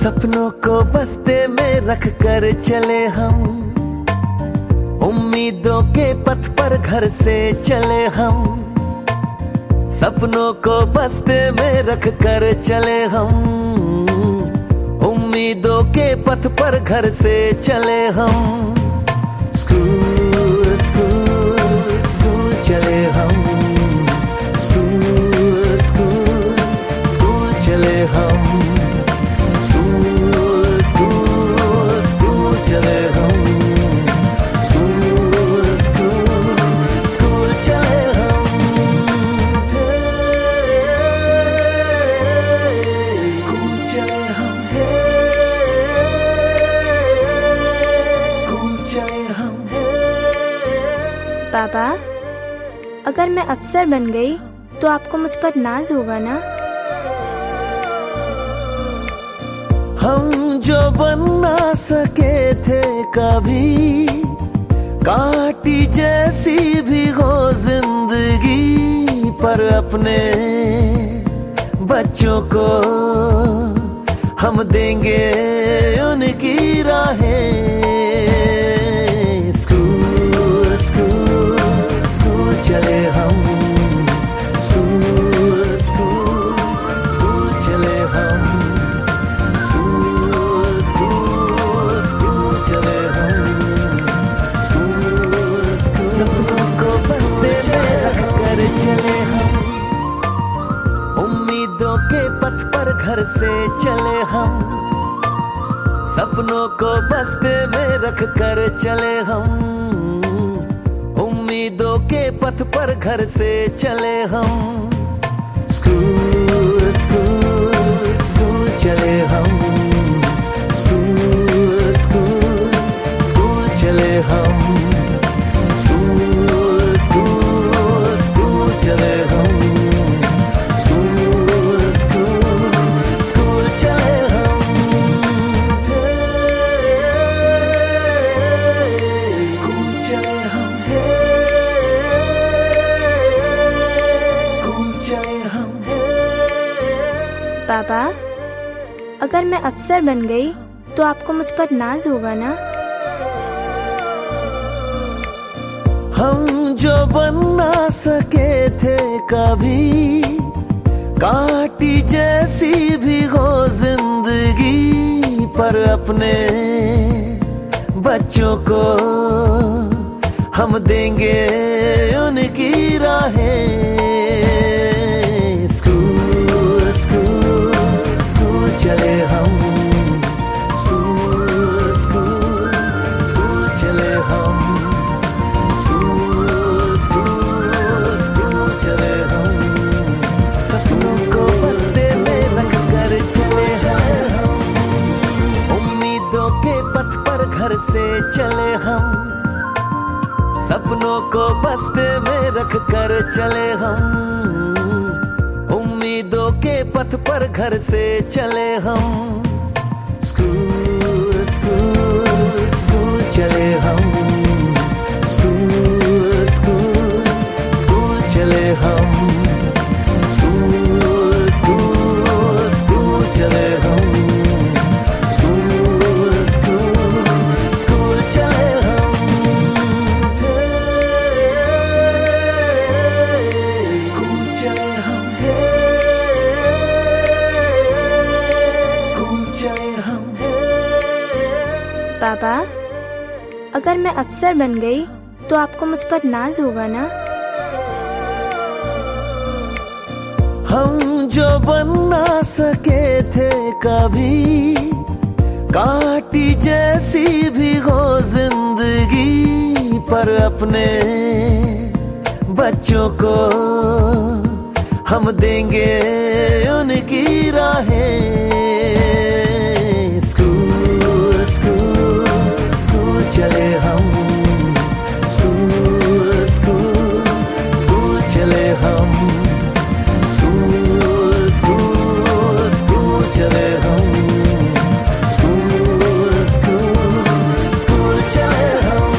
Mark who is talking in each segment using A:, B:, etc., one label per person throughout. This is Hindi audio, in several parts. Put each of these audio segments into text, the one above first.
A: सपनों को बस्ते में रख कर चले हम, उम्मीदों के पथ पर घर से चले हम। सपनों को बस्ते में रख कर चले हम, उम्मीदों के पथ पर घर से चले हम। स्कूल स्कूल स्कूल चले हम, स्कूल स्कूल स्कूल चले हम, स्कूल स्कूल स्कूल चले हम, स्कूल स्कूल स्कूल चले हम। स्कूल चले हम, स्कूल चले हम।
B: पापा, अगर मैं अफसर बन गई तो आपको मुझ पर नाज होगा ना?
A: हम जो बन ना सके थे कभी, काटी जैसी भी हो जिंदगी, पर अपने बच्चों को हम देंगे उनकी राहें। स्कूल स्कूल स्कूल चले हम, स्कूल स्कूल स्कूल चले हम, स्कूल स्कूल स्कूल चले हम, स्कूल स्कूल सपनों को बस्ते में रख कर चले हम, उम्मीदों के पथ पर घर से चले हम। सपनों को बस्ते में रख कर चले हम, उम्मीदों के पथ पर घर से चले हम। स्कूल स्कूल स्कूल चले हम, स्कूल स्कूल स्कूल चले हम, स्कूल स्कूल स्कूल चले हम, स्कूल स्कूल स्कूल चले हम। स्कूल चले हम, स्कूल चले हम।
B: पापा, अगर मैं अफसर बन गई तो आपको मुझ पर नाज होगा ना?
A: हम जो बन ना सके थे कभी, काटी जैसी भी हो जिंदगी, पर अपने बच्चों को हम देंगे उनकी राहें। स्कूल स्कूल स्कूल चले हम, स्कूल स्कूल स्कूल चले हम, स्कूल स्कूल स्कूल चले हम। सपनों को बस्ते में रख कर चले हम, उम्मीदों के पथ पर घर से चले हम। सपनों को बस्ते में रख कर चले हम, उम्मीदों के पथ पर घर से चले हम। स्कूल स्कूल स्कूल चले हम, स्कूल स्कूल स्कूल चले हम, स्कूल स्कूल स्कूल चले हम, स्कूल स्कूल स्कूल चले हम। स्कूल चले हम, स्कूल चले हम।
B: पापा, अगर मैं अफसर बन गई तो आपको मुझ पर नाज होगा ना?
A: हम जो बन ना सके थे कभी, काटी जैसी भी हो जिंदगी, पर अपने बच्चों को हम देंगे उनकी राहें। स्कूल स्कूल स्कूल चले हम, स्कूल स्कूल स्कूल चले हम, स्कूल स्कूल स्कूल चले हम, स्कूल स्कूल स्कूल चले हम।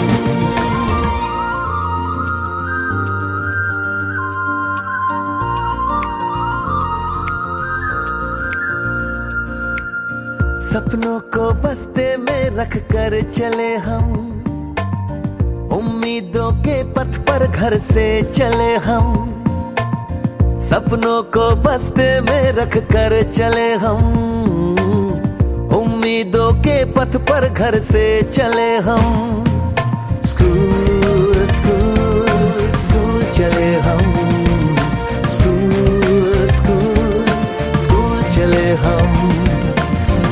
A: रख कर चले हम, उम्मीदों के पथ पर घर से चले हम, सपनों को बस्ते में रख कर चले हम, उम्मीदों के पथ पर घर से चले हम। स्कूल स्कूल स्कूल चले हम, स्कूल स्कूल स्कूल चले हम,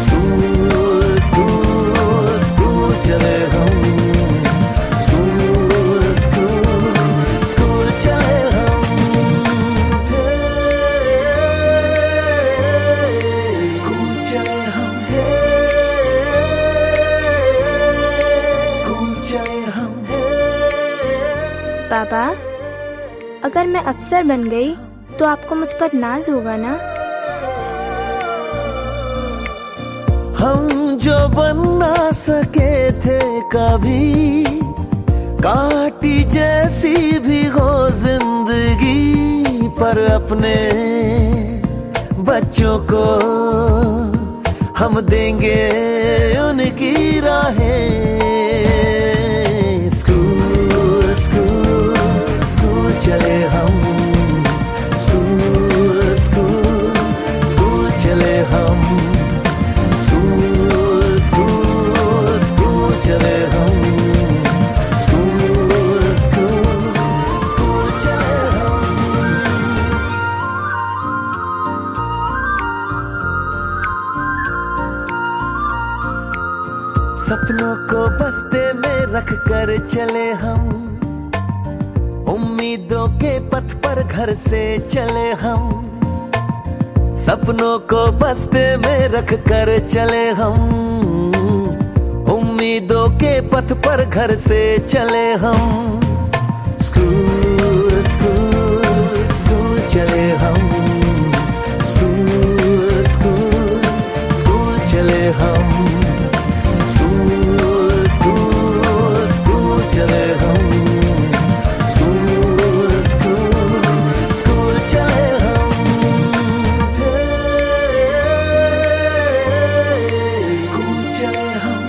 A: स्कूल स्कूल स्कूल चले हम, स्कूल स्कूल स्कूल चले हम, स्कूल चले हम, स्कूल चले हम।
B: पापा, अगर मैं अफसर बन गई तो आपको मुझ पर नाज होगा ना?
A: हम जो बन ना सके थे कभी, काटी जैसी भी हो जिंदगी, पर अपने बच्चों को हम देंगे उनकी राहें। स्कूल स्कूल स्कूल चले हम, स्कूल स्कूल स्कूल चले हम, स्कूल स्कूल स्कूल चले हम, स्कूल स्कूल स्कूल चले हम। सपनों को बस्ते में रख कर चले हम, उम्मीदों के पथ पर घर से चले हम, सपनों को बस्ते में रख कर चले हम, उम्मीदों के पथ पर घर से चले हम। स्कूल स्कूल स्कूल चले हम, स्कूल स्कूल स्कूल चले हम, स्कूल स्कूल स्कूल चले हम, स्कूल स्कूल स्कूल चले हम, स्कूल चले हम,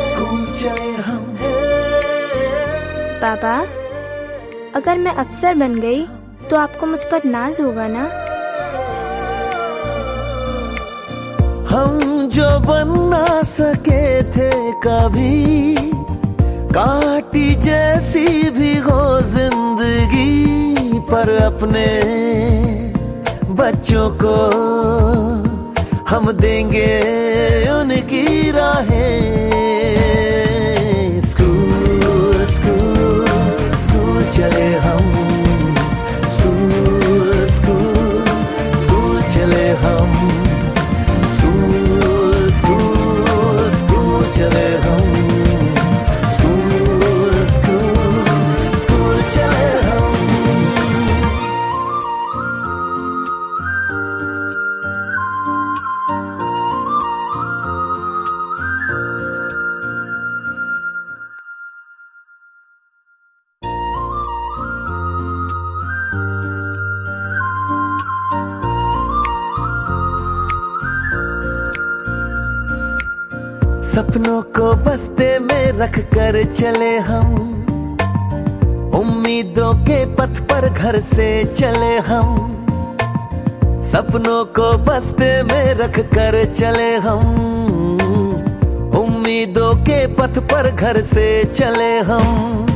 A: स्कूल चले हम।
B: पापा, अगर मैं अफसर बन गई तो आपको मुझ पर नाज होगा ना?
A: हम जो बन ना सके थे कभी, काटी जैसी भी हो जिंदगी, पर अपने बच्चों को हम देंगे उनकी राहें। स्कूल स्कूल स्कूल चले हम, स्कूल स्कूल स्कूल चले हम, स्कूल स्कूल स्कूल चले हम, स्कूल स्कूल स्कूल चले हम। सपनों को बस्ते में रख कर चले हम, उम्मीदों के पथ पर घर से चले हम, सपनों को बस्ते में रख कर चले हम, उम्मीदों के पथ पर घर से चले हम।